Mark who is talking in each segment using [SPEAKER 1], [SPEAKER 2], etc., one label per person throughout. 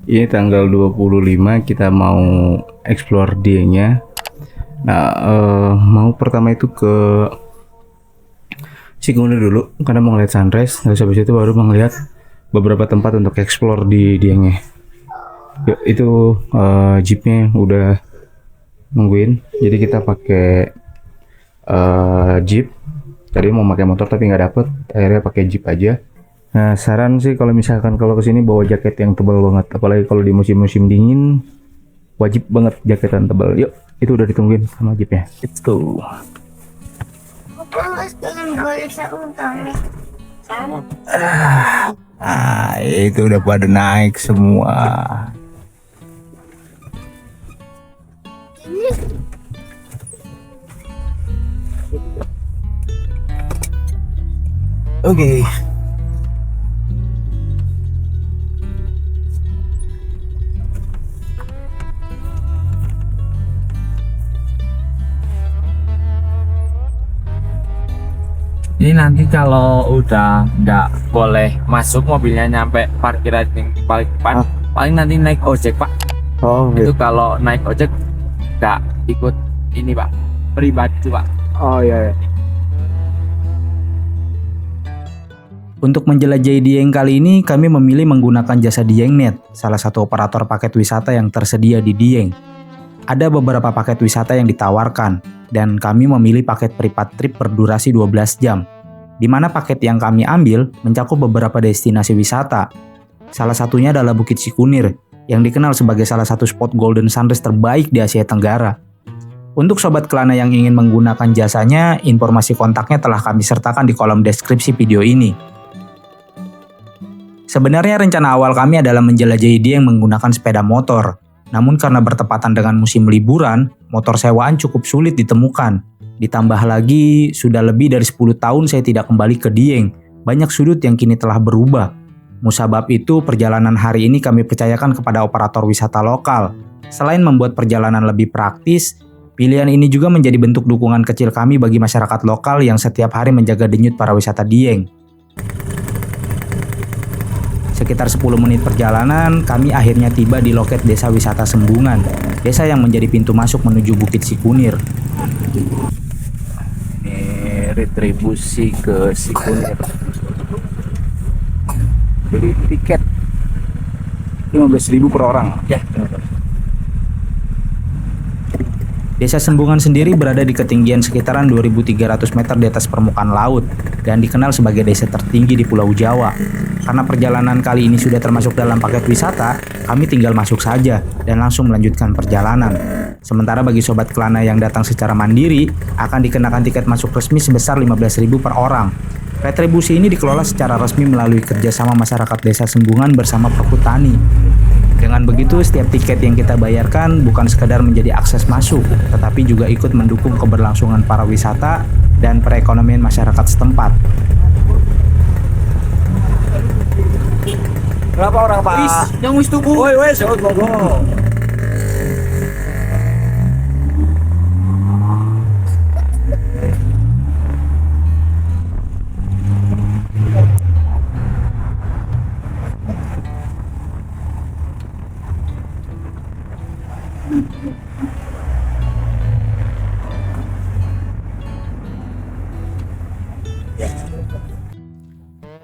[SPEAKER 1] Ini tanggal 25 kita mau explore Diengnya. Nah, mau pertama itu ke Cikunir dulu karena mau ngeliat sunrise. Terus habis itu baru melihat beberapa tempat untuk explore di Diengnya. Yuk, itu jeepnya udah nungguin. Jadi kita pakai jeep. Tadi mau pakai motor tapi nggak dapet. Akhirnya pakai jeep aja. Nah, saran sih kalau misalkan kalau kesini bawa jaket yang tebal banget, apalagi kalau di musim-musim dingin, wajib banget jaketan tebal. Yuk, itu udah ditungguin sama jeepnya. Let's go. Itu udah pada naik semua. Oke.
[SPEAKER 2] Ini nanti kalau udah nggak boleh masuk mobilnya nyampe parkiran yang paling depan, paling nanti naik ojek pak.
[SPEAKER 1] Oh,
[SPEAKER 2] Itu kalau naik ojek nggak ikut ini pak, pribadi pak.
[SPEAKER 1] Oh iya.
[SPEAKER 3] Untuk menjelajahi Dieng kali ini, kami memilih menggunakan jasa Diengnet, salah satu operator paket wisata yang tersedia di Dieng. Ada beberapa paket wisata yang ditawarkan, dan kami memilih paket privat trip berdurasi 12 jam, di mana paket yang kami ambil mencakup beberapa destinasi wisata. Salah satunya adalah Bukit Cikunir, yang dikenal sebagai salah satu spot golden sunrise terbaik di Asia Tenggara. Untuk Sobat Kelana yang ingin menggunakan jasanya, informasi kontaknya telah kami sertakan di kolom deskripsi video ini. Sebenarnya rencana awal kami adalah menjelajahi Dieng menggunakan sepeda motor. Namun karena bertepatan dengan musim liburan, motor sewaan cukup sulit ditemukan. Ditambah lagi, sudah lebih dari 10 tahun saya tidak kembali ke Dieng. Banyak sudut yang kini telah berubah. Musabab itu, perjalanan hari ini kami percayakan kepada operator wisata lokal. Selain membuat perjalanan lebih praktis, pilihan ini juga menjadi bentuk dukungan kecil kami bagi masyarakat lokal yang setiap hari menjaga denyut para wisata Dieng. Sekitar 10 menit perjalanan, kami akhirnya tiba di loket Desa Wisata Sembungan, desa yang menjadi pintu masuk menuju Bukit Cikunir.
[SPEAKER 1] Ini retribusi ke Cikunir. Jadi tiket 15.000 per orang.
[SPEAKER 2] Ya.
[SPEAKER 3] Desa Sembungan sendiri berada di ketinggian sekitaran 2.300 meter di atas permukaan laut dan dikenal sebagai desa tertinggi di Pulau Jawa. Karena perjalanan kali ini sudah termasuk dalam paket wisata, kami tinggal masuk saja dan langsung melanjutkan perjalanan. Sementara bagi Sobat Kelana yang datang secara mandiri, akan dikenakan tiket masuk resmi sebesar 15.000 per orang. Retribusi ini dikelola secara resmi melalui kerjasama masyarakat Desa Sembungan bersama Perhutani. Dengan begitu, setiap tiket yang kita bayarkan bukan sekadar menjadi akses masuk, tetapi juga ikut mendukung keberlangsungan para wisata dan perekonomian masyarakat setempat.
[SPEAKER 2] Berapa orang pak? Yang wis tuku. Woi wes, monggo.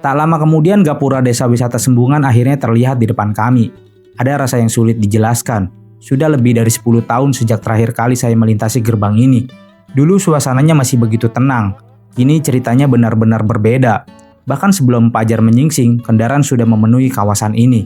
[SPEAKER 3] Tak lama kemudian gapura Desa Wisata Sembungan akhirnya terlihat di depan kami. Ada rasa yang sulit dijelaskan. Sudah lebih dari 10 tahun sejak terakhir kali saya melintasi gerbang ini. Dulu suasananya masih begitu tenang. Kini ceritanya benar-benar berbeda. Bahkan sebelum fajar menyingsing, kendaraan sudah memenuhi kawasan ini.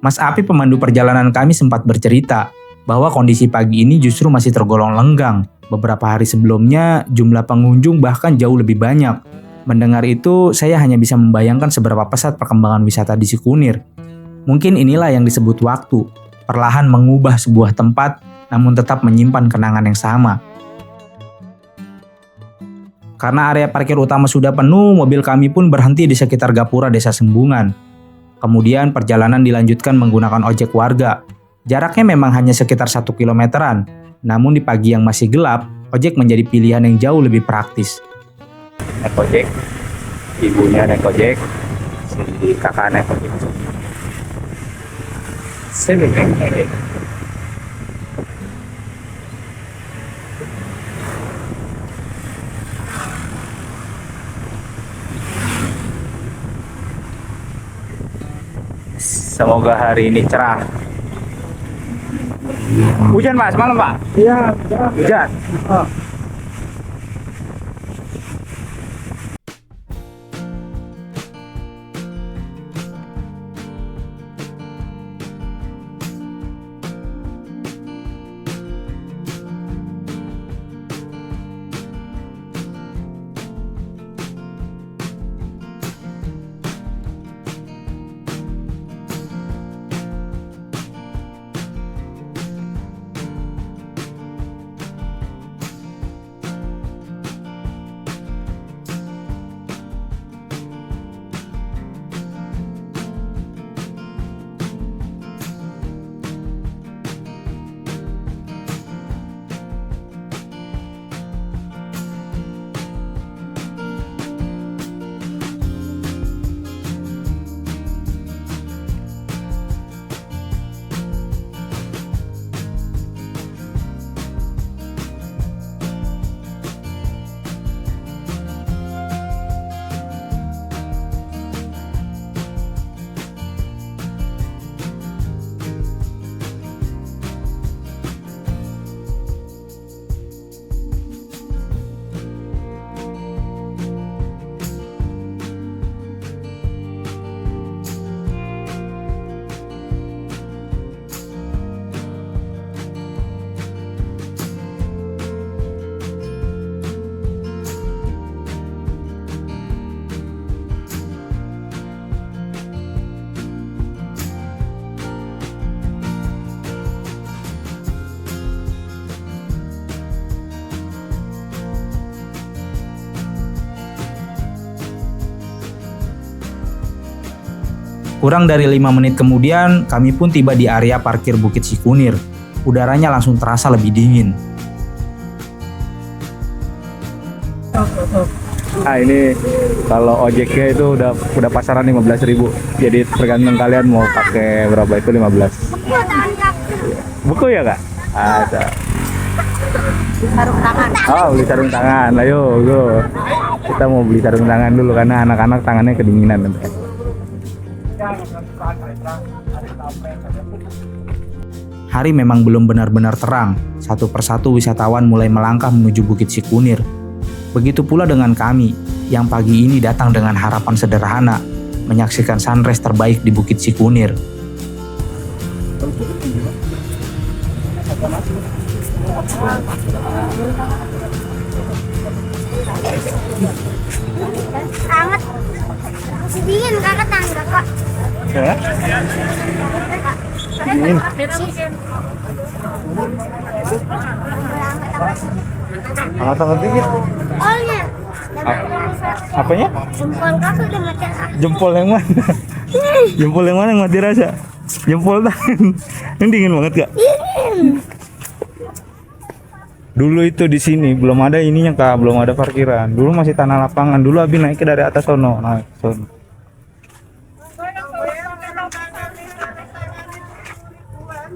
[SPEAKER 3] Mas Api pemandu perjalanan kami sempat bercerita bahwa kondisi pagi ini justru masih tergolong lenggang. Beberapa hari sebelumnya jumlah pengunjung bahkan jauh lebih banyak. Mendengar itu, saya hanya bisa membayangkan seberapa pesat perkembangan wisata di Cikunir. Mungkin inilah yang disebut waktu, perlahan mengubah sebuah tempat namun tetap menyimpan kenangan yang sama. Karena area parkir utama sudah penuh, mobil kami pun berhenti di sekitar gapura Desa Sembungan. Kemudian perjalanan dilanjutkan menggunakan ojek warga. Jaraknya memang hanya sekitar 1 kilometeran, namun di pagi yang masih gelap, ojek menjadi pilihan yang jauh lebih praktis.
[SPEAKER 1] Naik ojek, ibunya naik ojek, si kakak naik ojek. Semoga hari ini cerah. Hujan Pak semalam Pak? Iya. Hujan.
[SPEAKER 3] Kurang dari 5 menit kemudian, kami pun tiba di area parkir Bukit Sikunir. Udaranya langsung terasa lebih dingin.
[SPEAKER 1] Nah ini kalau ojeknya itu udah pasaran 15.000. Jadi tergantung kalian mau pakai berapa itu 15. Buku ya Kak? Ada.
[SPEAKER 4] Sarung tangan.
[SPEAKER 1] Oh beli sarung tangan. Ayo go. Kita mau beli sarung tangan dulu karena anak-anak tangannya kedinginan nanti.
[SPEAKER 3] Hari memang belum benar-benar terang. Satu persatu wisatawan mulai melangkah menuju Bukit Sikunir. Begitu pula dengan kami, yang pagi ini datang dengan harapan sederhana, menyaksikan sunrise terbaik di Bukit Sikunir.
[SPEAKER 4] Sangat masih dingin kakak tangga kak.
[SPEAKER 1] Ya? Dingin. Sangat-sangat dingin.
[SPEAKER 4] Olnya.
[SPEAKER 1] Apanya?
[SPEAKER 4] Jempol kakak udah mati rasa.
[SPEAKER 1] Jempol yang mana? Jempol yang mana yang mati rasa? Jempol tangan. Ini dingin banget Kak. Dulu itu di sini belum ada ininya Kak, belum ada parkiran. Dulu masih tanah lapangan. Dulu Abi naiknya dari atas sono, naik sono.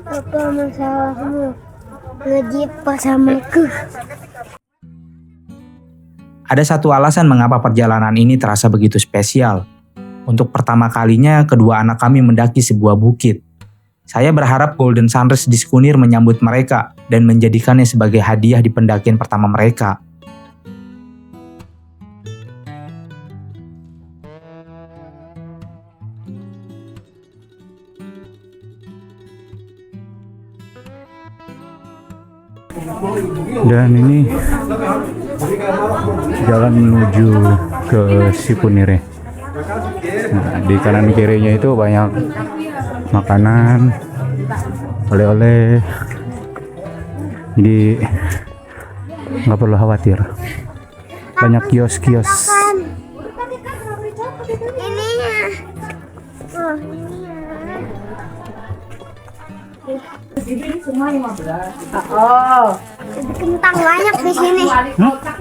[SPEAKER 4] Apa masalahmu? Ngejip pasamaku.
[SPEAKER 3] Ada satu alasan mengapa perjalanan ini terasa begitu spesial. Untuk pertama kalinya, kedua anak kami mendaki sebuah bukit. Saya berharap Golden Sunrise di Sikunir menyambut mereka dan menjadikannya sebagai hadiah di pendakian pertama mereka.
[SPEAKER 1] Dan ini jalan menuju ke Sikunir ya. Nah, di kanan kirinya itu banyak makanan, oleh-oleh. Jadi nggak perlu khawatir. Banyak kios-kios.
[SPEAKER 4] Ininya. Oh, ininya. Oh. Kentang banyak di sini.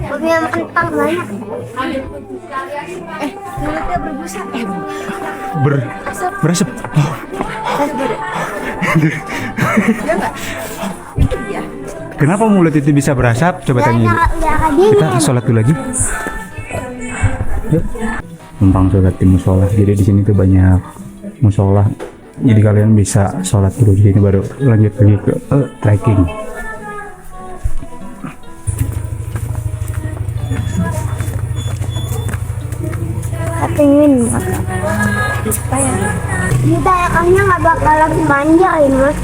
[SPEAKER 4] Punya kentang banyak. Mulutnya berbusa.
[SPEAKER 1] Berasap. Oh. Kenapa mulut itu bisa berasap? Coba tanya ibu. Kita sholat dulu lagi. Yuk. Numpang sholat di musola. Jadi di sini tuh banyak musola. Jadi kalian bisa sholat dulu di sini baru lanjut lagi ke trekking.
[SPEAKER 4] Pengen kita kayaknya nggak bakalan manja ini mas.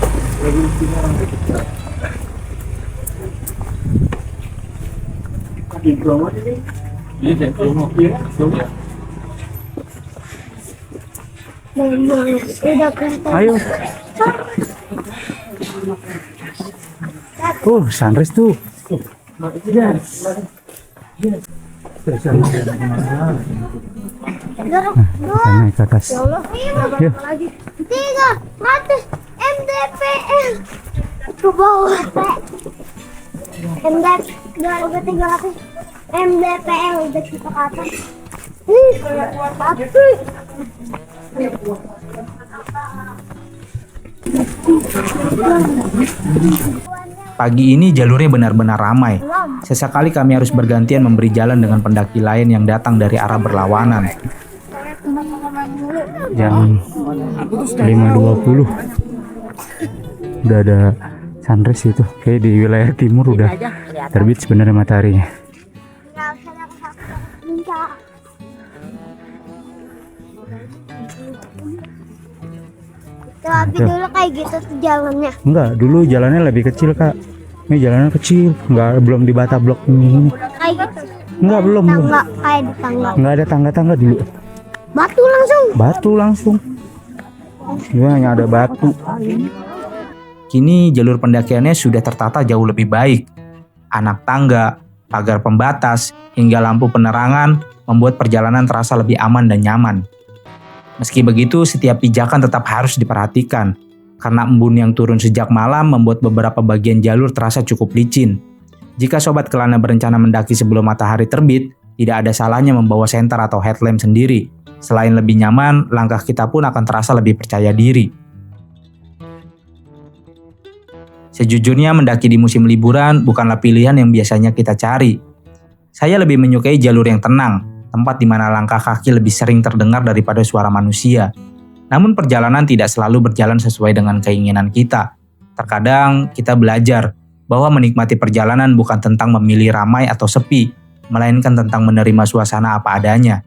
[SPEAKER 4] Udah kelihatan.
[SPEAKER 1] Ayo. Sunrise tuh. Naik ke atas. Yuk.
[SPEAKER 4] Lagi 300 mdpl ke bawah mdp 300 mdpl udah kita ke atas. Tapi
[SPEAKER 3] Pagi ini jalurnya benar-benar ramai. Sesekali kami harus bergantian memberi jalan dengan pendaki lain yang datang dari arah berlawanan.
[SPEAKER 1] Jam 5.20 udah ada sunrise itu. Kayak di wilayah timur udah terbit sebenarnya mataharinya.
[SPEAKER 4] tapi dulu kayak gitu tuh jalannya.
[SPEAKER 1] Enggak, dulu jalannya lebih kecil kak. Ini jalannya kecil, belum dibata blok ini.
[SPEAKER 4] Kayak gitu.
[SPEAKER 1] Enggak, belum.
[SPEAKER 4] Tangga kayak di tangga.
[SPEAKER 1] Enggak ada tangga-tangga dulu.
[SPEAKER 4] Batu langsung.
[SPEAKER 1] Batu langsung. Ini hanya ada batu.
[SPEAKER 3] Kini jalur pendakiannya sudah tertata jauh lebih baik. Anak tangga, pagar pembatas, hingga lampu penerangan membuat perjalanan terasa lebih aman dan nyaman. Meski begitu, setiap pijakan tetap harus diperhatikan, karena embun yang turun sejak malam membuat beberapa bagian jalur terasa cukup licin. Jika sobat kelana berencana mendaki sebelum matahari terbit, tidak ada salahnya membawa senter atau headlamp sendiri. Selain lebih nyaman, langkah kita pun akan terasa lebih percaya diri. Sejujurnya mendaki di musim liburan bukanlah pilihan yang biasanya kita cari. Saya lebih menyukai jalur yang tenang, tempat di mana langkah kaki lebih sering terdengar daripada suara manusia. Namun perjalanan tidak selalu berjalan sesuai dengan keinginan kita. Terkadang kita belajar bahwa menikmati perjalanan bukan tentang memilih ramai atau sepi, melainkan tentang menerima suasana apa adanya.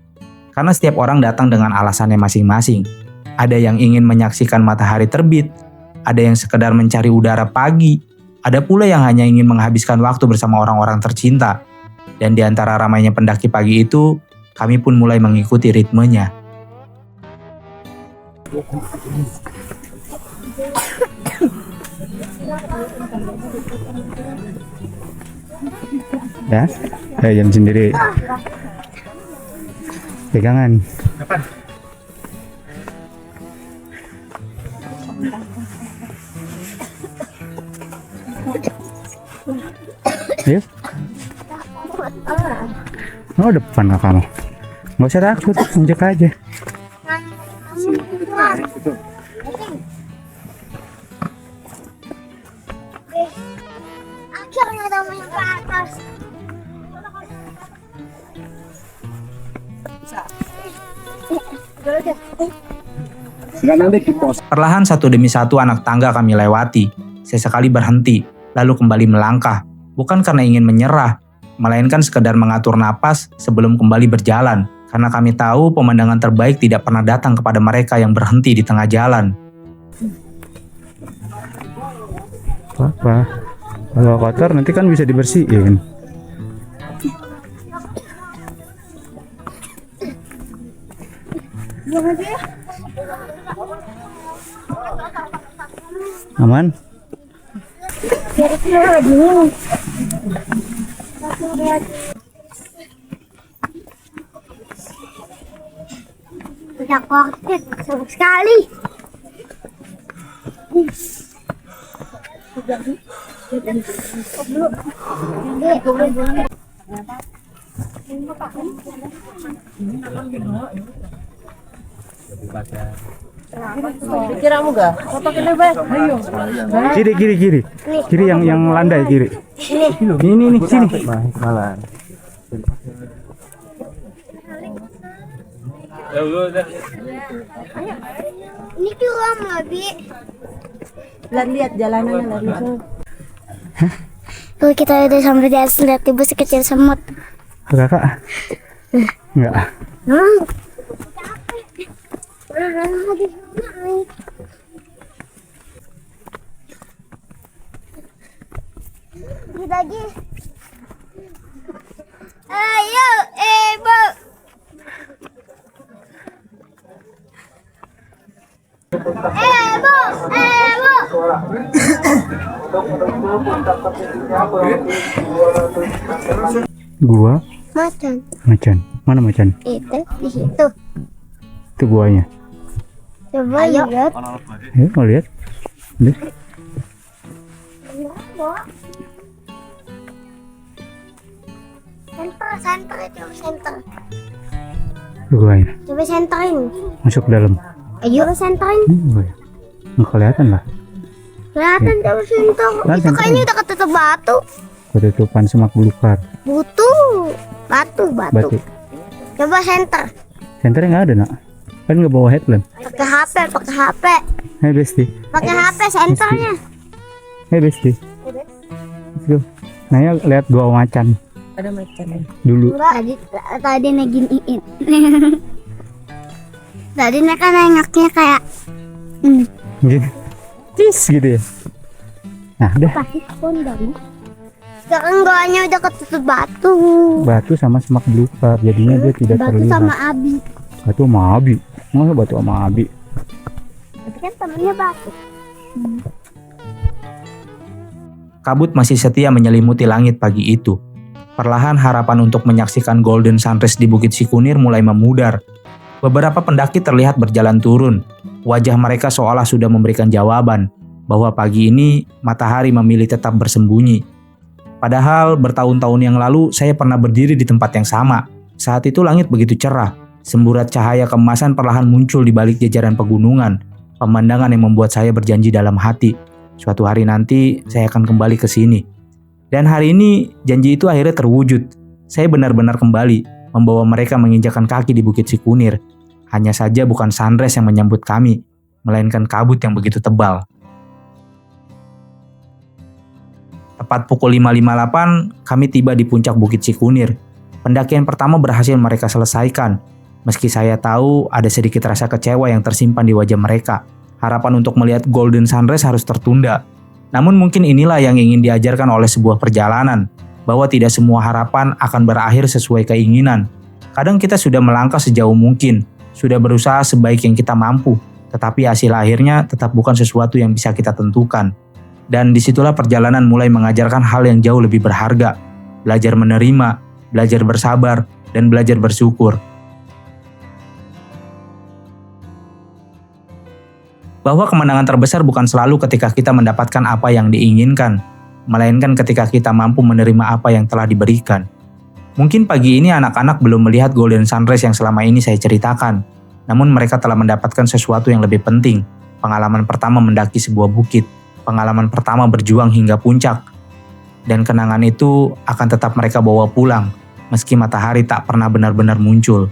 [SPEAKER 3] Karena setiap orang datang dengan alasannya masing-masing. Ada yang ingin menyaksikan matahari terbit, ada yang sekedar mencari udara pagi, ada pula yang hanya ingin menghabiskan waktu bersama orang-orang tercinta. Dan di antara ramainya pendaki pagi itu, kami pun mulai mengikuti ritmenya.
[SPEAKER 1] Ya, jam sendiri. Pegangan. Yuk. Oh, depan lah kamu. Nggak usah takut, injek aja.
[SPEAKER 4] Akhirnya namanya ke atas.
[SPEAKER 3] Perlahan satu demi satu anak tangga kami lewati. Sesekali berhenti, lalu kembali melangkah. Bukan karena ingin menyerah, melainkan sekedar mengatur napas sebelum kembali berjalan. Karena kami tahu pemandangan terbaik tidak pernah datang kepada mereka yang berhenti di tengah jalan.
[SPEAKER 1] Apa? Kalau kotor nanti kan bisa dibersihin. Aman?
[SPEAKER 4] Udah kokit sama sekali.
[SPEAKER 5] Pikiranmu gak? Mau pakai lebar? Ayo.
[SPEAKER 1] Kiri yang landai kiri. Ini sini.
[SPEAKER 4] Ini curam lebih.
[SPEAKER 5] Lihat jalanannya lari.
[SPEAKER 4] Tuh kita udah sampai di atas, lihat ibu sekecil semut.
[SPEAKER 1] Kakak? Enggak.
[SPEAKER 4] Lagi. Ayo, ibu.
[SPEAKER 1] Gua macan. Mana macan?
[SPEAKER 4] Itu di situ.
[SPEAKER 1] Itu guanya.
[SPEAKER 4] Coba lihat.
[SPEAKER 1] Mau lihat? Lihat.
[SPEAKER 4] Center itu center.
[SPEAKER 1] Itu guanya.
[SPEAKER 4] Coba centerin.
[SPEAKER 1] Masuk dalam.
[SPEAKER 4] Ayo centerin.
[SPEAKER 1] Guanya. Nggak kelihatan lah.
[SPEAKER 4] Kelihatan coba center.
[SPEAKER 1] Nah,
[SPEAKER 4] Itu kayaknya udah ketutup batu.
[SPEAKER 1] Ketutupan semak belukar.
[SPEAKER 4] Batu. Coba center.
[SPEAKER 1] Senternya nggak ada nak. Kan nggak bawa headlamp.
[SPEAKER 4] Pakai HP.
[SPEAKER 1] Hai Besti.
[SPEAKER 4] Pakai HP senternya.
[SPEAKER 1] Hai Besti. Let's go. Naya lihat gua macan
[SPEAKER 5] Ada macan.
[SPEAKER 1] dulu.
[SPEAKER 4] Enggak, tadi neginiin. Tadi mereka nengoknya kayak
[SPEAKER 1] Gini. Cis gitu ya. Nah, udah.
[SPEAKER 4] pasti kondang. Sekarang goanya udah ketutup batu.
[SPEAKER 1] Batu sama semak belukar. Jadinya dia tidak
[SPEAKER 4] Batu
[SPEAKER 1] terlihat.
[SPEAKER 4] sama abi.
[SPEAKER 1] Batu sama abi. Masa batu sama abi?
[SPEAKER 4] Tapi kan temennya batu.
[SPEAKER 3] Kabut masih setia menyelimuti langit pagi itu. Perlahan harapan untuk menyaksikan golden sunrise di Bukit Sikunir mulai memudar. Beberapa pendaki terlihat berjalan turun. Wajah mereka seolah sudah memberikan jawaban bahwa pagi ini matahari memilih tetap bersembunyi. Padahal bertahun-tahun yang lalu saya pernah berdiri di tempat yang sama. Saat itu langit begitu cerah. Semburat cahaya keemasan perlahan muncul di balik jajaran pegunungan. Pemandangan yang membuat saya berjanji dalam hati. Suatu hari nanti saya akan kembali ke sini. Dan hari ini janji itu akhirnya terwujud. Saya benar-benar kembali membawa mereka menginjakan kaki di Bukit Sikunir. Hanya saja bukan sunrise yang menyambut kami, melainkan kabut yang begitu tebal. Tepat pukul 5.58, kami tiba di puncak Bukit Sikunir. Pendakian pertama berhasil mereka selesaikan. Meski saya tahu ada sedikit rasa kecewa yang tersimpan di wajah mereka. Harapan untuk melihat golden sunrise harus tertunda. Namun mungkin inilah yang ingin diajarkan oleh sebuah perjalanan, bahwa tidak semua harapan akan berakhir sesuai keinginan. Kadang kita sudah melangkah sejauh mungkin, sudah berusaha sebaik yang kita mampu, tetapi hasil akhirnya tetap bukan sesuatu yang bisa kita tentukan. Dan disitulah perjalanan mulai mengajarkan hal yang jauh lebih berharga. Belajar menerima, belajar bersabar, dan belajar bersyukur. Bahwa kemenangan terbesar bukan selalu ketika kita mendapatkan apa yang diinginkan, melainkan ketika kita mampu menerima apa yang telah diberikan. Mungkin pagi ini anak-anak belum melihat golden sunrise yang selama ini saya ceritakan, namun mereka telah mendapatkan sesuatu yang lebih penting, pengalaman pertama mendaki sebuah bukit, pengalaman pertama berjuang hingga puncak, dan kenangan itu akan tetap mereka bawa pulang, meski matahari tak pernah benar-benar muncul.